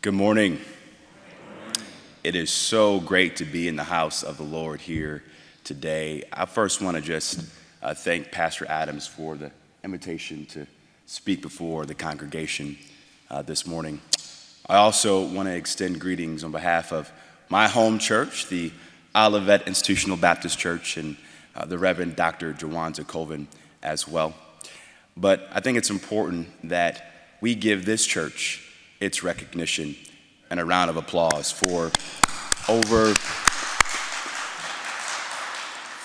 Good morning. It is so great to be in the house of the Lord here today. I first want to just thank Pastor Adams for the invitation to speak before the congregation this morning. I also want to extend greetings on behalf of my home church, the Olivet Institutional Baptist Church, and the Reverend Dr. Jawanza Colvin as well. But I think it's important that we give this church its recognition and a round of applause for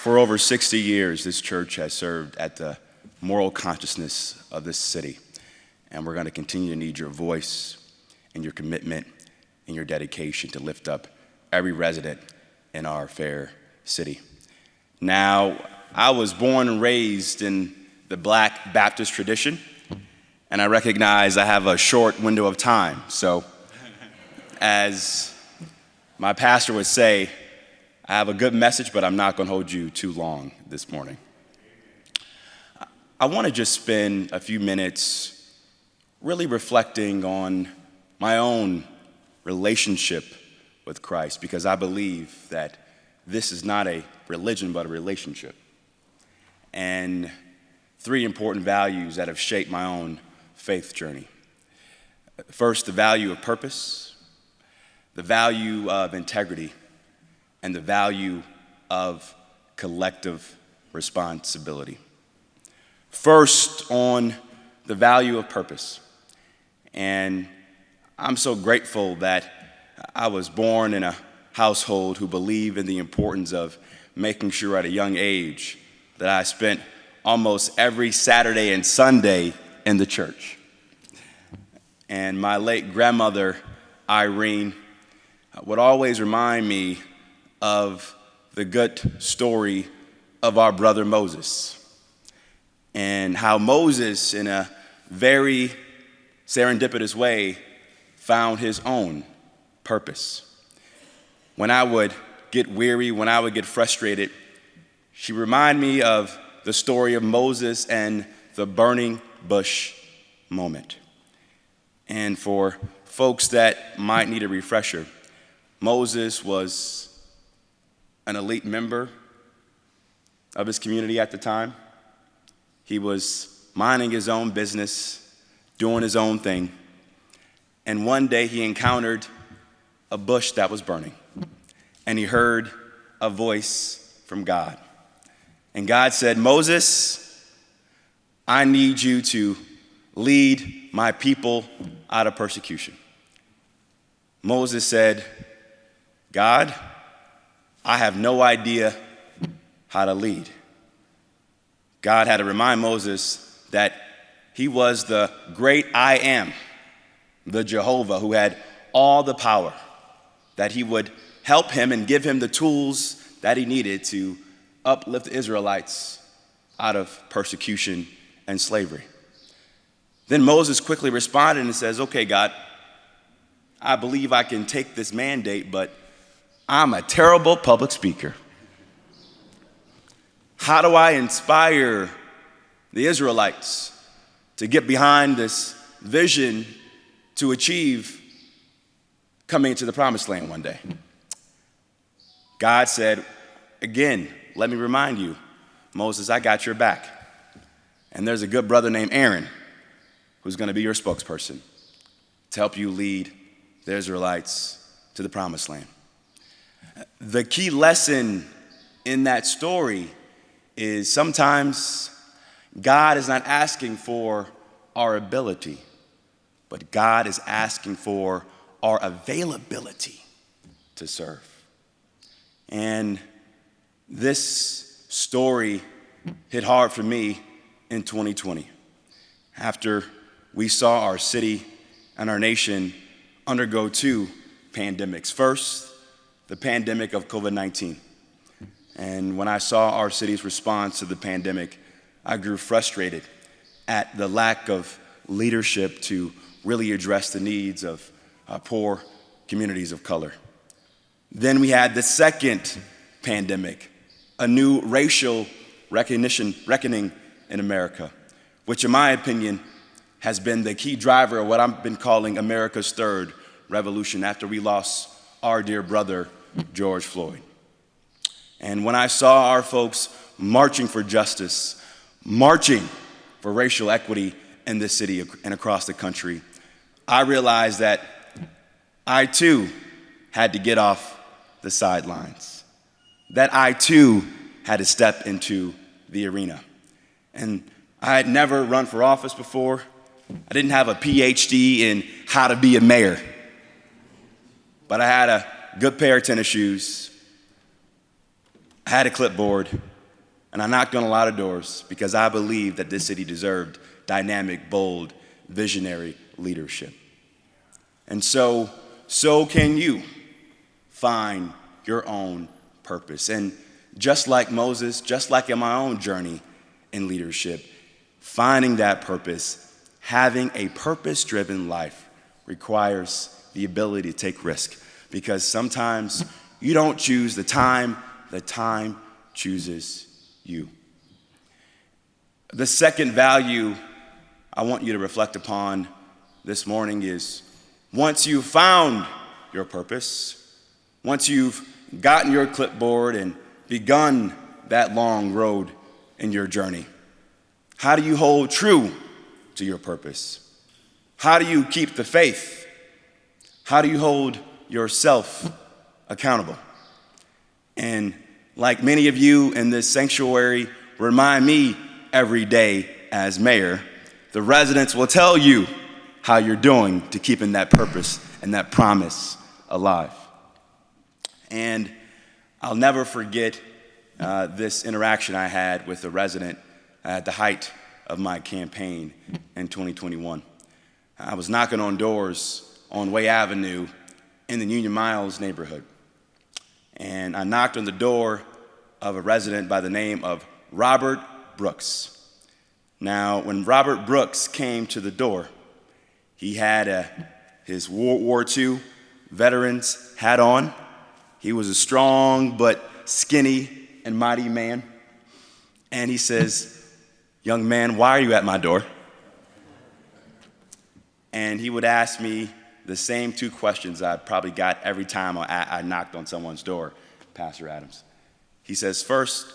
over 60 years, this church has served at the moral consciousness of this city. And we're going to continue to need your voice and your commitment and your dedication to lift up every resident in our fair city. Now, I was born and raised in the Black Baptist tradition, and I recognize I have a short window of time. So, as my pastor would say, I have a good message, but I'm not going to hold you too long this morning. I want to just spend a few minutes really reflecting on my own relationship with Christ, because I believe that this is not a religion, but a relationship. And three important values that have shaped my own faith journey. First, the value of purpose, the value of integrity, and the value of collective responsibility. First, on the value of purpose. And I'm so grateful that I was born in a household who believed in the importance of making sure at a young age that I spent almost every Saturday and Sunday in the church. And my late grandmother, Irene, would always remind me of the good story of our brother Moses, and how Moses, in a very serendipitous way, found his own purpose. When I would get weary, when I would get frustrated, she reminded me of the story of Moses and the burning bush moment. And for folks that might need a refresher, Moses was an elite member of his community at the time. He was minding his own business, doing his own thing. And one day he encountered a bush that was burning. And he heard a voice from God. And God said, "Moses, I need you to lead my people out of persecution." Moses said, "God, I have no idea how to lead." God had to remind Moses that he was the great I am, the Jehovah, who had all the power, that he would help him and give him the tools that he needed to uplift the Israelites out of persecution and slavery. Then Moses quickly responded and says, "Okay, God, I believe I can take this mandate, but I'm a terrible public speaker. How do I inspire the Israelites to get behind this vision to achieve coming to the promised land one day?" God said, "Again, let me remind you, Moses, I got your back. And there's a good brother named Aaron who's going to be your spokesperson to help you lead the Israelites to the promised land." The key lesson in that story is sometimes God is not asking for our ability, but God is asking for our availability to serve. And this story hit hard for me in 2020, after we saw our city and our nation undergo two pandemics. First, the pandemic of COVID-19. And when I saw our city's response to the pandemic, I grew frustrated at the lack of leadership to really address the needs of poor communities of color. Then we had the second pandemic, a new racial reckoning in America, which in my opinion has been the key driver of what I've been calling America's third revolution after we lost our dear brother, George Floyd. And when I saw our folks marching for justice, marching for racial equity in this city and across the country, I realized that I too had to get off the sidelines, that I too had to step into the arena. And I had never run for office before. I didn't have a PhD in how to be a mayor, but I had a good pair of tennis shoes, I had a clipboard, and I knocked on a lot of doors because I believed that this city deserved dynamic, bold, visionary leadership. And so can you find your own purpose. And just like Moses, just like in my own journey in leadership, finding that purpose, having a purpose-driven life requires the ability to take risk, because sometimes you don't choose the time chooses you. The second value I want you to reflect upon this morning is, once you've found your purpose, once you've gotten your clipboard and begun that long road in your journey, how do you hold true to your purpose? How do you keep the faith? How do you hold yourself accountable? And like many of you in this sanctuary remind me every day as mayor, the residents will tell you how you're doing to keeping that purpose and that promise alive. And I'll never forget this interaction I had with a resident at the height of my campaign in 2021. I was knocking on doors on Way Avenue in the Union Miles neighborhood. And I knocked on the door of a resident by the name of Robert Brooks. Now, when Robert Brooks came to the door, he had his World War II veteran's hat on. He was a strong but skinny and mighty man. And he says, "Young man, why are you at my door?" And he would ask me the same two questions I probably got every time I knocked on someone's door, Pastor Adams. He says, first,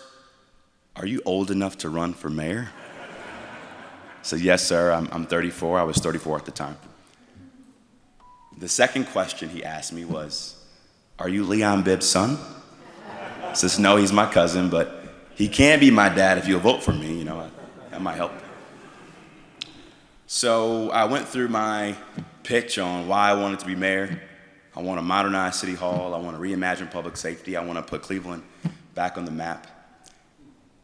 "Are you old enough to run for mayor?" I said, "Yes, sir, I'm 34. I was 34 at the time." The second question he asked me was, "Are you Leon Bibb's son?" I says, "No, he's my cousin, but he can be my dad if you'll vote for me, that might help." So I went through my pitch on why I wanted to be mayor. I want to modernize City Hall. I want to reimagine public safety. I want to put Cleveland back on the map.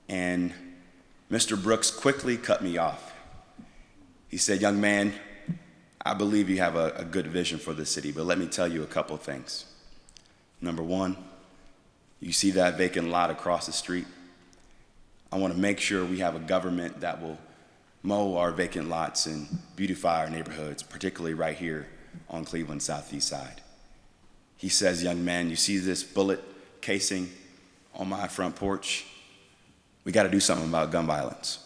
And Mr. Brooks quickly cut me off. He said, "Young man, I believe you have a good vision for the city, but let me tell you a couple of things. Number one, you see that vacant lot across the street? I want to make sure we have a government that will mow our vacant lots and beautify our neighborhoods, particularly right here on Cleveland's southeast side." He says, "Young man, you see this bullet casing on my front porch? We got to do something about gun violence.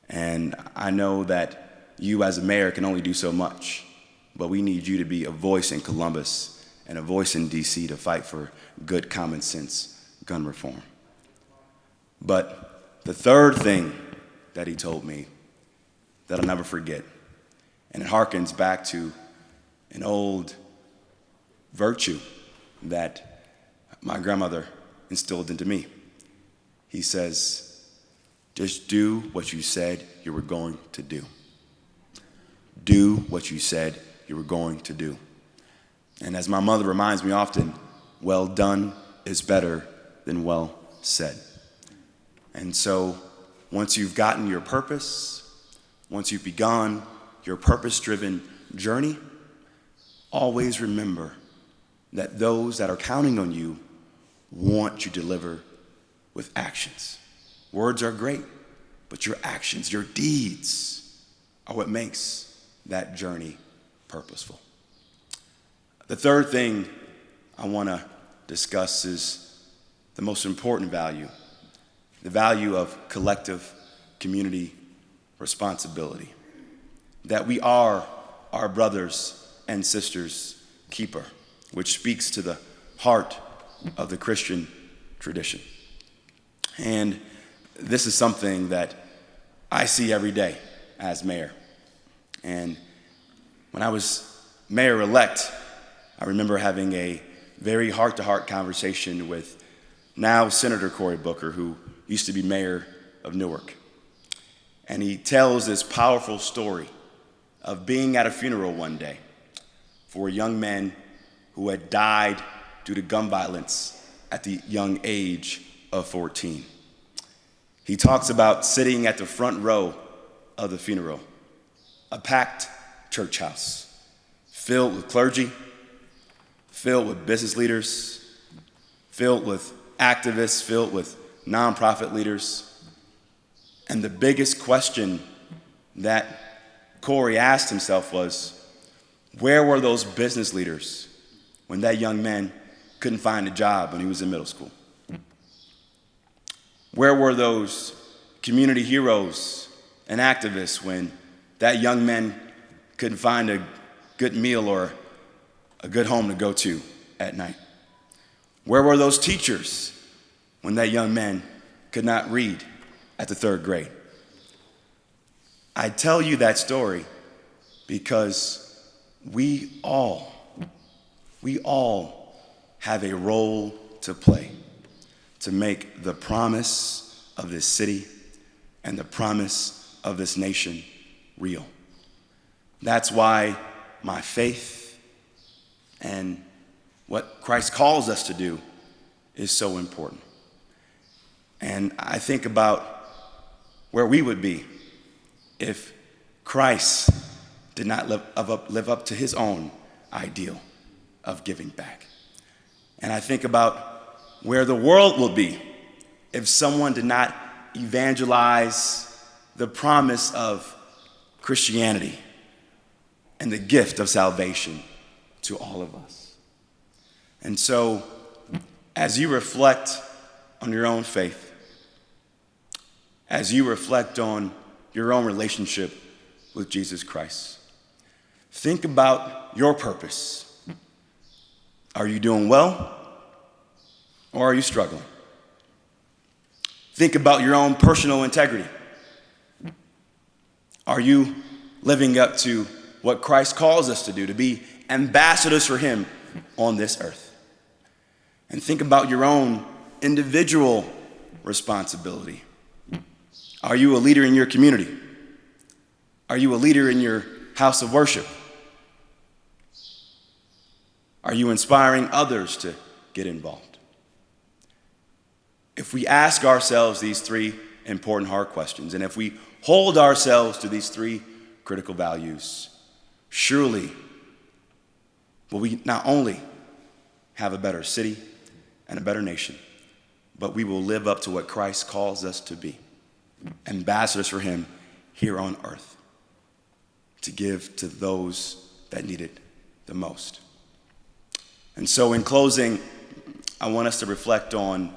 And I know that you as a mayor can only do so much, but we need you to be a voice in Columbus and a voice in DC to fight for good common sense gun reform." But the third thing that he told me that I'll never forget, and it harkens back to an old virtue that my grandmother instilled into me. He says, "Just do what you said you were going to do. Do what you said you were going to do." And as my mother reminds me often, well done is better than well said. And so once you've gotten your purpose, once you've begun your purpose-driven journey, always remember that those that are counting on you want you to deliver with actions. Words are great, but your actions, your deeds are what makes that journey purposeful. The third thing I want to discuss is the most important value, the value of collective community responsibility. That we are our brothers and sisters keeper, which speaks to the heart of the Christian tradition. And this is something that I see every day as mayor. And when I was mayor-elect, I remember having a very heart-to-heart conversation with now Senator Cory Booker, who used to be mayor of Newark. And he tells this powerful story of being at a funeral one day for a young man who had died due to gun violence at the young age of 14. He talks about sitting at the front row of the funeral, a packed church house, filled with clergy, filled with business leaders, filled with activists, filled with nonprofit leaders. And the biggest question that Cory asked himself was, where were those business leaders when that young man couldn't find a job when he was in middle school? Where were those community heroes and activists when that young man couldn't find a good meal or a good home to go to at night? Where were those teachers when that young man could not read at the 3rd grade? I tell you that story because we all have a role to play to make the promise of this city and the promise of this nation real. That's why my faith and what Christ calls us to do is so important. And I think about where we would be if Christ did not live up to his own ideal of giving back. And I think about where the world will be if someone did not evangelize the promise of Christianity and the gift of salvation to all of us. And so, as you reflect on your own faith, as you reflect on your own relationship with Jesus Christ, think about your purpose. Are you doing well, or are you struggling? Think about your own personal integrity. Are you living up to what Christ calls us to do, to be ambassadors for him on this earth? And think about your own individual responsibility. Are you a leader in your community? Are you a leader in your house of worship? Are you inspiring others to get involved? If we ask ourselves these 3 important heart questions, and if we hold ourselves to these 3 critical values, surely will we not only have a better city and a better nation, but we will live up to what Christ calls us to be, ambassadors for him here on earth, to give to those that need it the most. And so in closing, I want us to reflect on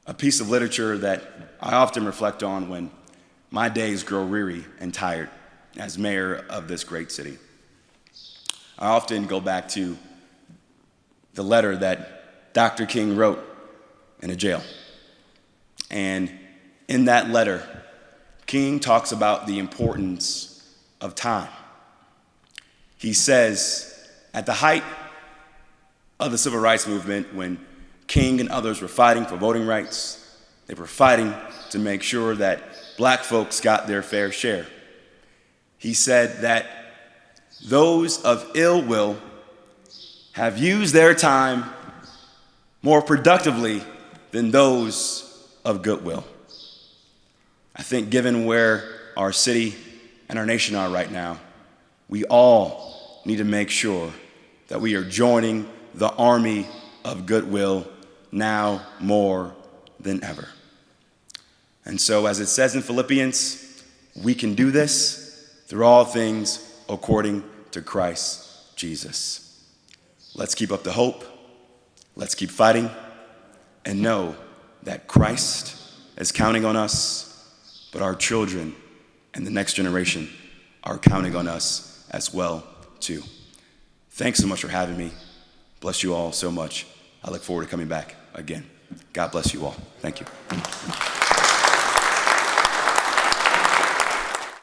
a piece of literature that I often reflect on when my days grow weary and tired as mayor of this great city. I often go back to the letter that Dr. King wrote in a jail. And in that letter, King talks about the importance of time. He says, at the height of the civil rights movement, when King and others were fighting for voting rights, they were fighting to make sure that black folks got their fair share. He said that those of ill will have used their time more productively than those of goodwill. I think given where our city and our nation are right now, we all need to make sure that we are joining the army of goodwill now more than ever. And so, as it says in Philippians, we can do this through all things according to Christ Jesus. Let's keep up the hope. Let's keep fighting and know that Christ is counting on us, but our children and the next generation are counting on us as well, too. Thanks so much for having me. Bless you all so much. I look forward to coming back again. God bless you all. Thank you.